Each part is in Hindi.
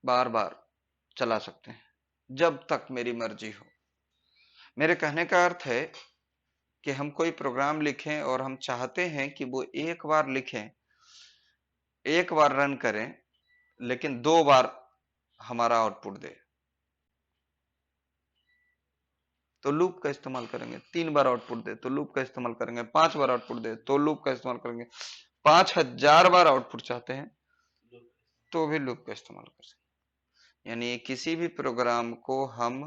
बार बार चला सकते हैं जब तक मेरी मर्जी हो। मेरे कहने का अर्थ है कि हम कोई प्रोग्राम लिखें और हम चाहते हैं कि वो एक बार लिखें, एक बार रन करें, लेकिन 2 बार हमारा आउटपुट दे, तो लूप का इस्तेमाल करेंगे। 3 बार आउटपुट दे तो लूप का इस्तेमाल करेंगे। 5 बार आउटपुट दे तो लूप का इस्तेमाल करेंगे। 5000 बार आउटपुट चाहते हैं तो भी लूप का इस्तेमाल कर सकते। यानी किसी भी प्रोग्राम को हम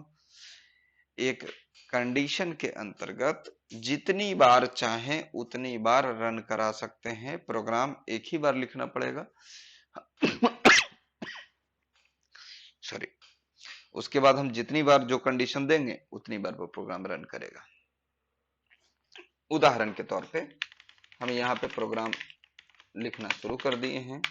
एक कंडीशन के अंतर्गत जितनी बार चाहें उतनी बार रन करा सकते हैं। प्रोग्राम एक ही बार लिखना पड़ेगा। सॉरी। उसके बाद हम जितनी बार जो कंडीशन देंगे उतनी बार वो प्रोग्राम रन करेगा। उदाहरण के तौर पे हम यहाँ पे प्रोग्राम लिखना शुरू कर दिए हैं।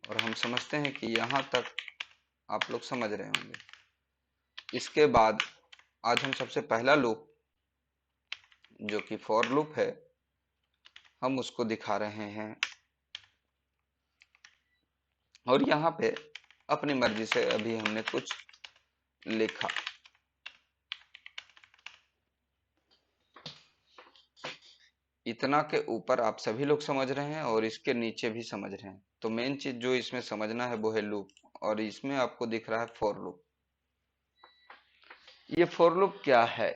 और हम समझते हैं कि यहां तक आप लोग समझ रहे होंगे। इसके बाद आज हम सबसे पहला लूप जो कि फॉर लूप है, हम उसको दिखा रहे हैं। और यहाँ पे अपनी मर्जी से अभी हमने कुछ लिखा। इतना के ऊपर आप सभी लोग समझ रहे हैं और इसके नीचे भी समझ रहे हैं। तो मेन चीज जो इसमें समझना है वो है लूप, और इसमें आपको दिख रहा है फॉर लूप। ये फॉर लूप क्या है?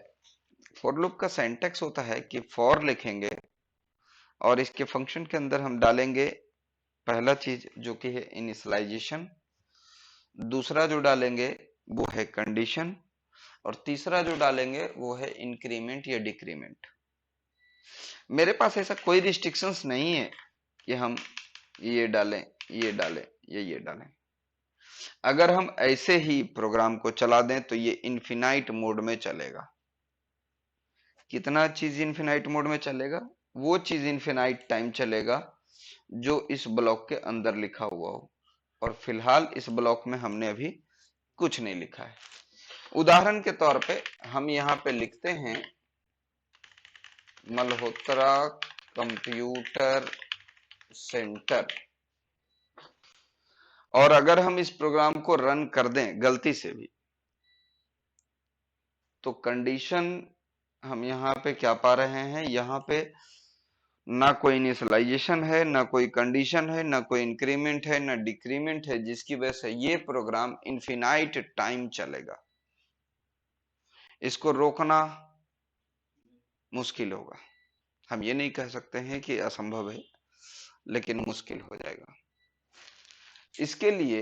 फॉर लूप का सिंटैक्स होता है कि फॉर लिखेंगे और इसके फंक्शन के अंदर हम डालेंगे पहला चीज जो कि है इनिशियलाइजेशन, दूसरा जो डालेंगे वो है कंडीशन, और तीसरा जो डालेंगे वो है इंक्रीमेंट या डिक्रीमेंट। मेरे पास ऐसा कोई रिस्ट्रिक्शंस नहीं है कि हम ये डालें, ये डालें या ये डालें। अगर हम ऐसे ही प्रोग्राम को चला दें तो ये इनफिनाइट मोड में चलेगा। कितना चीज इनफिनाइट मोड में चलेगा? वो चीज इनफिनाइट टाइम चलेगा जो इस ब्लॉक के अंदर लिखा हुआ हो। और फिलहाल इस ब्लॉक में हमने अभी कुछ नहीं लिखा है। उदाहरण के तौर पे हम यहाँ पे लिखते हैं मल्होत्रा कंप्यूटर सेंटर, और अगर हम इस प्रोग्राम को रन कर दें गलती से भी, तो कंडीशन हम यहाँ पे क्या पा रहे हैं? यहाँ पे ना कोई इनिशियलाइजेशन है, ना कोई कंडीशन है, ना कोई इंक्रीमेंट है, ना डिक्रीमेंट है, जिसकी वजह से ये प्रोग्राम इनफिनाइट टाइम चलेगा। इसको रोकना मुश्किल होगा। हम ये नहीं कह सकते हैं कि असंभव है, लेकिन मुश्किल हो जाएगा। इसके लिए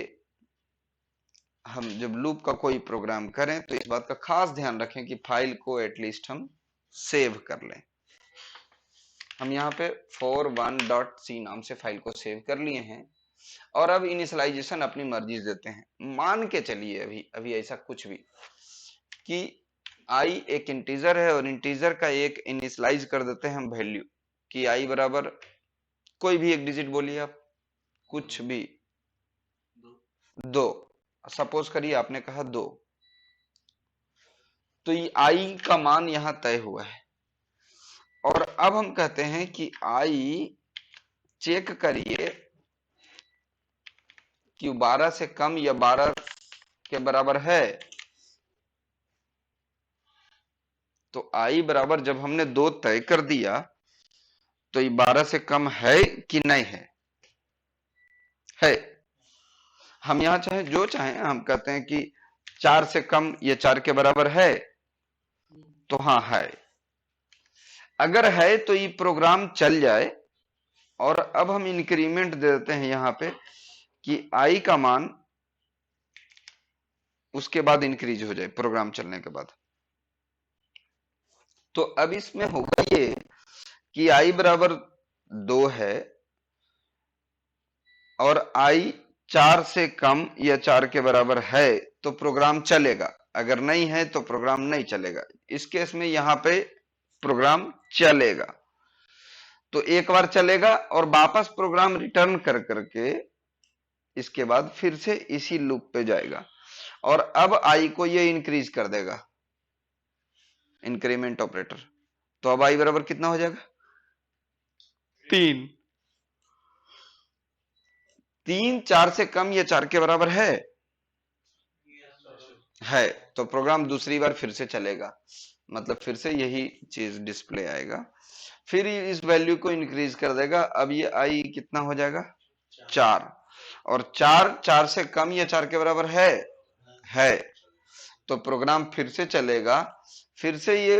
हम जब लूप का कोई प्रोग्राम करें तो इस बात का खास ध्यान रखें कि फाइल को एटलीस्ट हम सेव कर लें। हम यहाँ पे for1.c नाम से फाइल को सेव कर लिए हैं, और अब इनिशियलाइजेशन अपनी मर्जी से देते हैं। मान के चलिए अभी ऐसा कुछ भी कि i एक इंटीजर है, और इंटीजर का एक इनिशियलाइज कर देते हैं हम वैल्यू कि i बराबर कोई भी एक डिजिट बोलिए आप, कुछ भी, 2। सपोज करिए आपने कहा 2, तो ये i का मान यहां तय हुआ है। और अब हम कहते हैं कि i चेक करिए कि 12 से कम या 12 के बराबर है। तो i बराबर जब हमने 2 तय कर दिया तो ये 12 से कम है कि नहीं है? है। हम यहां चाहे जो चाहें, हम कहते हैं कि 4 से कम या 4 के बराबर है, तो हाँ है। अगर है तो ये प्रोग्राम चल जाए। और अब हम इंक्रीमेंट दे देते हैं यहां पे कि i का मान उसके बाद इंक्रीज हो जाए प्रोग्राम चलने के बाद। तो अब इसमें होगा ये कि i बराबर 2 है और i 4 से कम या 4 के बराबर है तो प्रोग्राम चलेगा, अगर नहीं है तो प्रोग्राम नहीं चलेगा। इस केस में यहां पे प्रोग्राम चलेगा, तो एक बार चलेगा और वापस प्रोग्राम रिटर्न कर करके इसके बाद फिर से इसी लूप पे जाएगा, और अब i को ये इंक्रीज कर देगा। Increment operator. तो अब आई बराबर कितना हो जाएगा? 3। 3 4 से कम या 4 के बराबर है तो प्रोग्राम दूसरी बार फिर से चलेगा, मतलब फिर से यही चीज डिस्प्ले आएगा, फिर इस वैल्यू को इंक्रीज कर देगा। अब ये आई कितना हो जाएगा? 4। और 4 4 से कम या 4 के बराबर है तो प्रोग्राम फिर से चलेगा, फिर से ये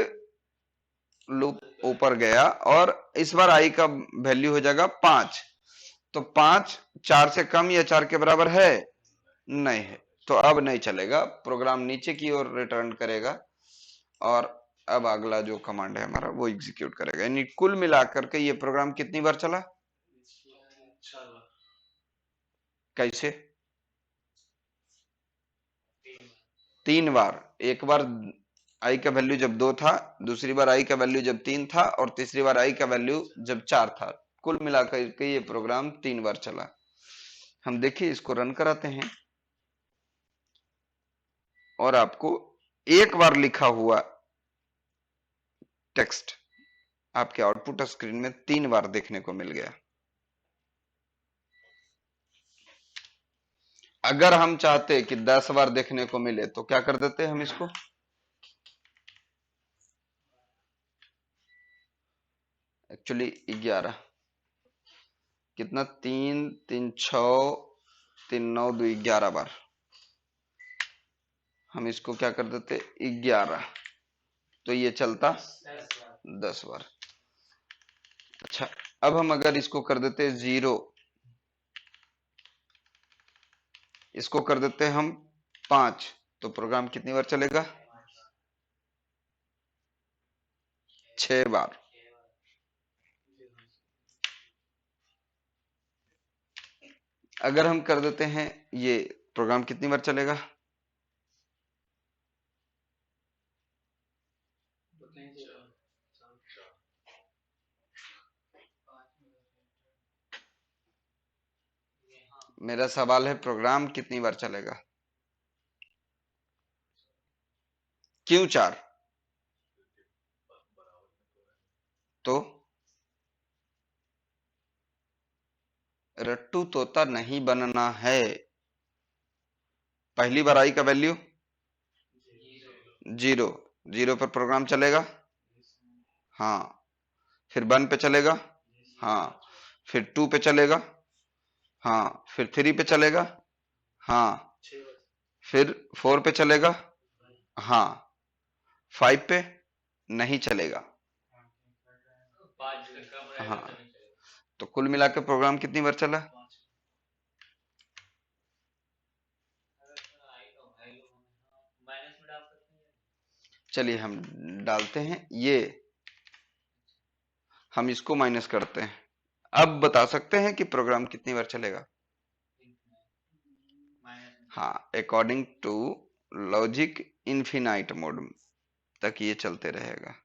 लूप ऊपर गया और इस बार आई का वैल्यू हो जाएगा 5। तो 5 4 से कम या 4 के बराबर नहीं है, तो अब नहीं चलेगा, प्रोग्राम नीचे की ओर रिटर्न करेगा और अब अगला जो कमांड है हमारा वो एग्जीक्यूट करेगा। यानी कुल मिलाकर के ये प्रोग्राम कितनी बार चला? कैसे? 3 बार। एक बार आई का वैल्यू जब 2 था, दूसरी बार आई का वैल्यू जब 3 था और तीसरी बार आई का वैल्यू जब 4 था। कुल मिलाकर के ये प्रोग्राम 3 बार चला। हम देखिए इसको रन कराते हैं और आपको एक बार लिखा हुआ टेक्स्ट आपके आउटपुट स्क्रीन में 3 बार देखने को मिल गया। अगर हम चाहते कि 10 बार देखने को मिले तो क्या कर देते हम इसको? एक्चुअली 11 कितना? 3 3 6 3 9 2 11 बार। हम इसको क्या कर देते? 11, तो ये चलता 10 बार। अच्छा, अब हम अगर इसको कर देते 0, इसको कर देते हम 5, तो प्रोग्राम कितनी बार चलेगा? 6 बार। अगर हम कर देते हैं ये, प्रोग्राम कितनी बार चलेगा? मेरा सवाल है प्रोग्राम कितनी बार चलेगा? क्यों 4? तो रट्टू तोता नहीं बनना है। पहली बार आई का वैल्यू 0, 0 पर प्रोग्राम चलेगा। हाँ, फिर 1 पे चलेगा। हाँ, फिर 2 पे चलेगा। हाँ, फिर 3 पे चलेगा। हाँ, फिर 4 पे चलेगा। हाँ, 5 पे नहीं चलेगा। हाँ, तो कुल मिला के प्रोग्राम कितनी बार चला? चलिए हम डालते हैं ये, हम इसको माइनस करते हैं। अब बता सकते हैं कि प्रोग्राम कितनी बार चलेगा? हाँ, according to logic infinite mode तक ये चलते रहेगा।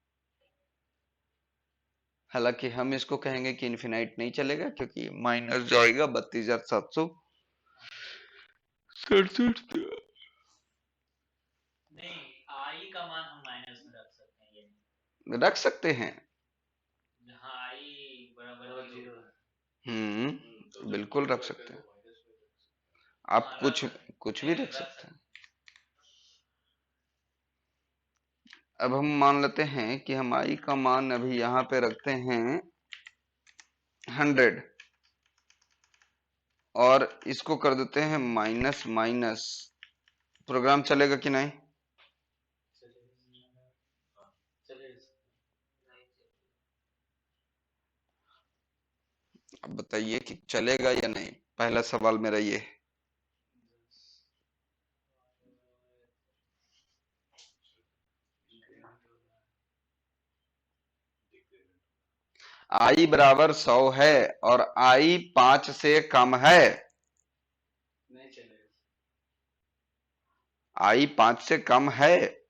हालांकि हम इसको कहेंगे कि इनफिनाइट नहीं चलेगा क्योंकि माइनस जाएगा 32,767। नहीं, आई का मान हम माइनस में रख सकते हैं, ये रख सकते हैं। हाँ, आई बराबर 0 बिल्कुल रख सकते हैं। आप कुछ भी रख सकते हैं। अब हम मान लेते हैं कि हम आई का मान अभी यहाँ पे रखते हैं 100 और इसको कर देते हैं माइनस माइनस, प्रोग्राम चलेगा कि नहीं? अब बताइए कि चलेगा या नहीं, पहला सवाल मेरा ये है। आई बराबर 100 है और आई 5 से कम है। आई 5 से कम है।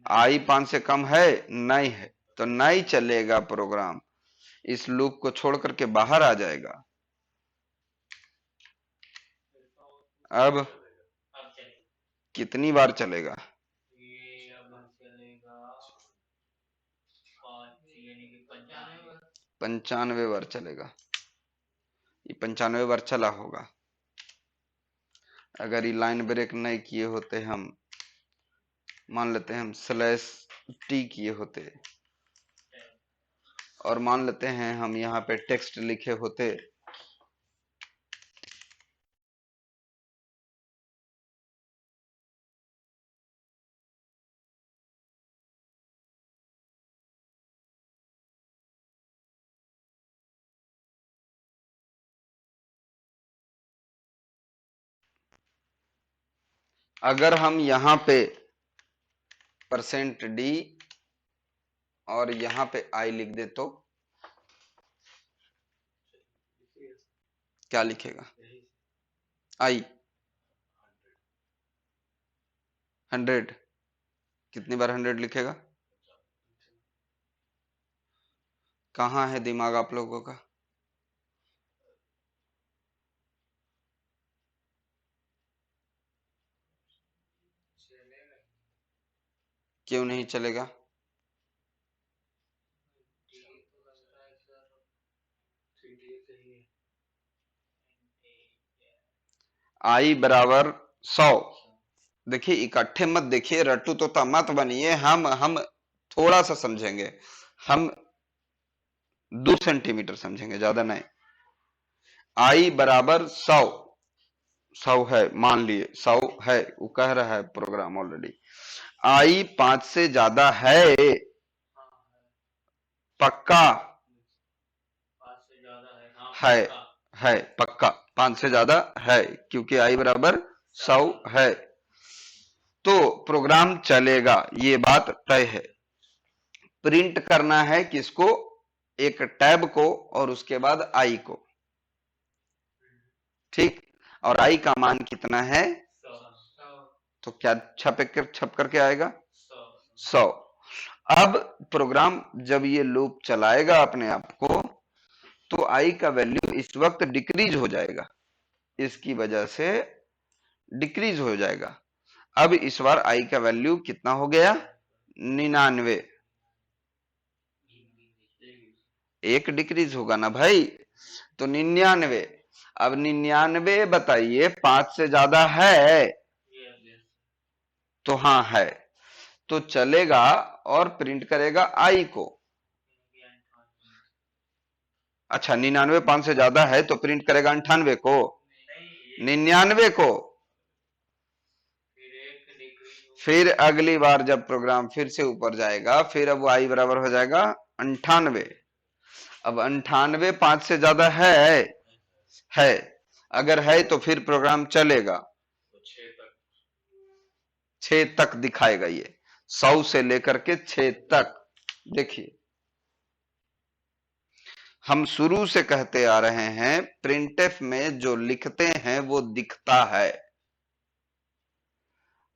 आई 5 से कम है? नहीं है, तो नहीं चलेगा प्रोग्राम, इस लूप को छोड़ करके बाहर आ जाएगा। अब कितनी बार चलेगा? चलेगा 5 यानी कि 95 95 बार चलेगा। ये 95 बार चला होगा। अगर ये लाइन ब्रेक नहीं किए होते, हम मान लेते हैं हम स्लैश टी किए होते, और मान लेते हैं हम यहाँ पे टेक्स्ट लिखे होते, अगर हम यहाँ पे %d और यहाँ पे आई लिख दे तो क्या लिखेगा? आई 100। कितनी बार 100 लिखेगा? कहाँ है दिमाग आप लोगों का? क्यों नहीं चलेगा? आई बराबर 100। देखिए इकट्ठे मत देखिए, रट्टू तोता मत बनिए। हम थोड़ा सा समझेंगे, हम 2 सेंटीमीटर समझेंगे, ज्यादा नहीं। आई बराबर 100, 100 है, मान लिए 100 है, वो कह रहा है प्रोग्राम ऑलरेडी। आई 5 से ज्यादा है, पक्का 5 से ज्यादा है, हाँ है, पक्का। है पक्का 5 से ज्यादा है, क्योंकि आई बराबर 100 है, तो प्रोग्राम चलेगा, ये बात तय है। प्रिंट करना है किसको? एक टैब को, और उसके बाद आई को, ठीक। और आई का मान कितना है? 100 तो क्या छप करके आएगा? 100 100। अब प्रोग्राम जब ये लूप चलाएगा अपने आप को, तो आई का वैल्यू इस वक्त डिक्रीज हो जाएगा, इसकी वजह से डिक्रीज हो जाएगा। अब इस बार आई का वैल्यू कितना हो गया? 99। एक डिक्रीज होगा ना भाई, तो 99। अब 99 बताइए 5 से ज्यादा है? तो हाँ है, तो चलेगा और प्रिंट करेगा आई को। अच्छा 99 5 से ज्यादा है तो प्रिंट करेगा 98 को, 99 को। फिर अगली बार जब प्रोग्राम फिर से ऊपर जाएगा, फिर अब आई बराबर हो जाएगा 98। अब 98 5 से ज्यादा है। अगर है तो फिर प्रोग्राम चलेगा, 6 तक दिखाएगा ये, 100 से लेकर के 6 तक। देखिए हम शुरू से कहते आ रहे हैं, प्रिंटफ में जो लिखते हैं वो दिखता है,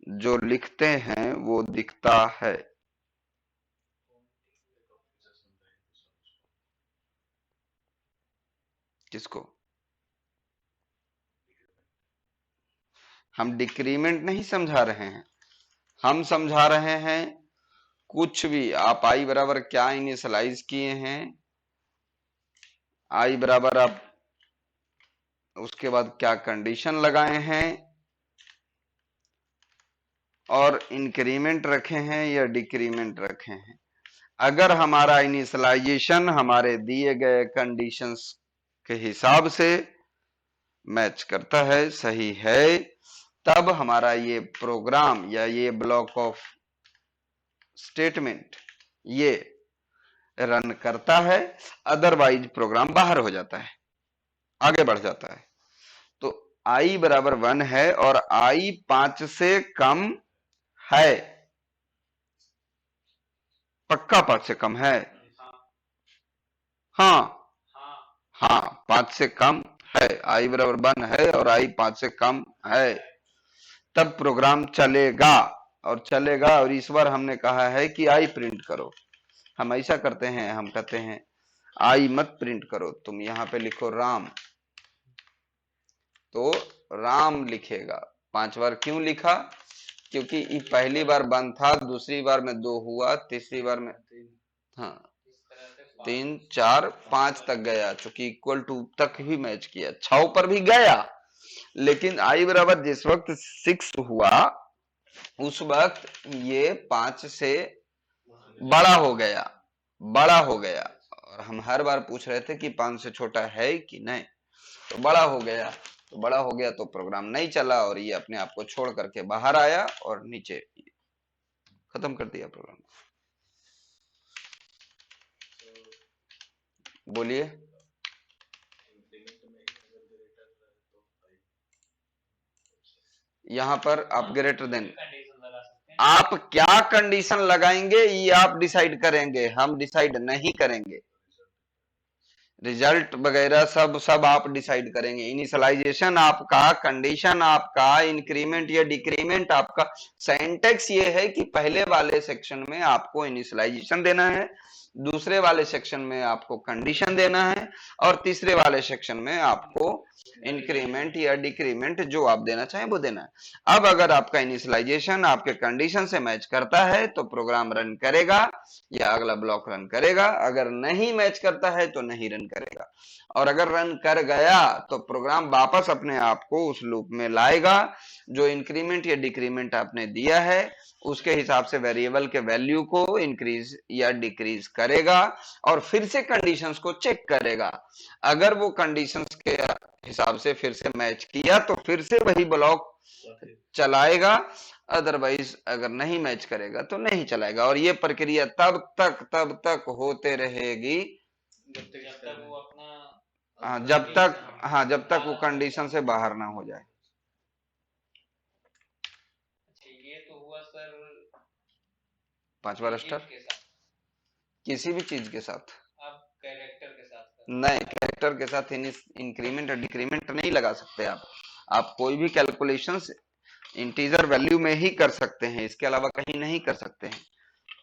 जो लिखते हैं वो दिखता है। किसको? हम डिक्रीमेंट नहीं समझा रहे हैं, हम समझा रहे हैं कुछ भी। आप आई बराबर क्या इनिशियलाइज किए हैं, आई बराबर आप उसके बाद क्या कंडीशन लगाए हैं, और इंक्रीमेंट रखे हैं या डिक्रीमेंट रखे हैं। अगर हमारा इनिशियलाइजेशन हमारे दिए गए कंडीशंस के हिसाब से मैच करता है, सही है, तब हमारा ये प्रोग्राम या ये ब्लॉक ऑफ स्टेटमेंट ये रन करता है। अदरवाइज प्रोग्राम बाहर हो जाता है, आगे बढ़ जाता है। तो आई बराबर 1 है और आई 5 से कम है, पक्का 5 से कम है। हाँ हाँ 5 से कम है, आई बराबर 1 है और आई 5 से कम है, तब प्रोग्राम चलेगा। और चलेगा, और इस बार हमने कहा है कि आई प्रिंट करो। हम ऐसा करते हैं, हम कहते हैं आई मत प्रिंट करो, तुम यहां पे लिखो राम, तो राम लिखेगा। 5 बार क्यों लिखा? क्योंकि ये पहली बार 1 था, दूसरी बार में 2 हुआ, तीसरी बार में हाँ इस तरह से 3 4 5 तक गया, चूंकि इक्वल टू तक भी मैच किया, 6 पर भी गया। लेकिन आई बराबर जिस वक्त 6 हुआ उस वक्त ये 5 से बड़ा हो गया, बड़ा हो गया। और हम हर बार पूछ रहे थे कि 5 से छोटा है कि नहीं, तो बड़ा हो गया। तो बड़ा हो गया तो प्रोग्राम नहीं चला और ये अपने आप को छोड़ करके बाहर आया और नीचे खत्म कर दिया प्रोग्राम। बोलिए। यहाँ पर आप ग्रेटर देन, कंडीशन लगा सकते हैं। आप क्या कंडीशन लगाएंगे ये आप डिसाइड करेंगे, हम डिसाइड नहीं करेंगे। रिजल्ट वगैरह सब आप डिसाइड करेंगे। इनिशियलाइजेशन आपका, कंडीशन आपका, इंक्रीमेंट या डिक्रीमेंट आपका। सिंटैक्स ये है कि पहले वाले सेक्शन में आपको इनिशियलाइजेशन देना है, दूसरे वाले सेक्शन में आपको कंडीशन देना है, और तीसरे वाले सेक्शन में आपको इंक्रीमेंट या डिक्रीमेंट जो आप देना चाहें वो देना है। अब अगर आपका इनिशियलाइजेशन आपके कंडीशन से मैच करता है तो प्रोग्राम रन करेगा या अगला ब्लॉक रन करेगा, अगर नहीं मैच करता है तो नहीं रन करेगा। और अगर रन कर गया तो प्रोग्राम वापस अपने आप को उस लूप में लाएगा, जो इंक्रीमेंट या डिक्रीमेंट आपने दिया है उसके हिसाब से वेरिएबल के वैल्यू को इंक्रीज या डिक्रीज करेगा, और फिर से कंडीशंस को चेक करेगा। अगर वो कंडीशंस के हिसाब से फिर से मैच किया तो फिर से वही ब्लॉक चलाएगा, अदरवाइज अगर नहीं मैच करेगा तो नहीं चलाएगा। और ये प्रक्रिया तब तक होते रहेगी जब तक वो अपना जब तक वो कंडीशन से बाहर ना हो जाए। अच्छा, ये तो हुआ सर 5 बार स्टार के साथ, किसी भी चीज के साथ। अब कैरेक्टर के साथ नहीं, कैरेक्टर के साथ इंक्रीमेंट और डिक्रीमेंट नहीं लगा सकते आप कोई भी कैलकुलेशंस इंटीजर वैल्यू में ही कर सकते हैं, इसके अलावा कहीं नहीं कर सकते हैं।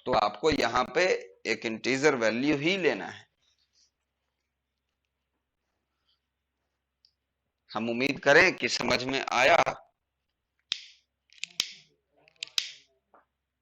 तो आपको यहाँ पे एक इंटीजर वैल्यू ही लेना है। हम उम्मीद करें कि समझ में आया।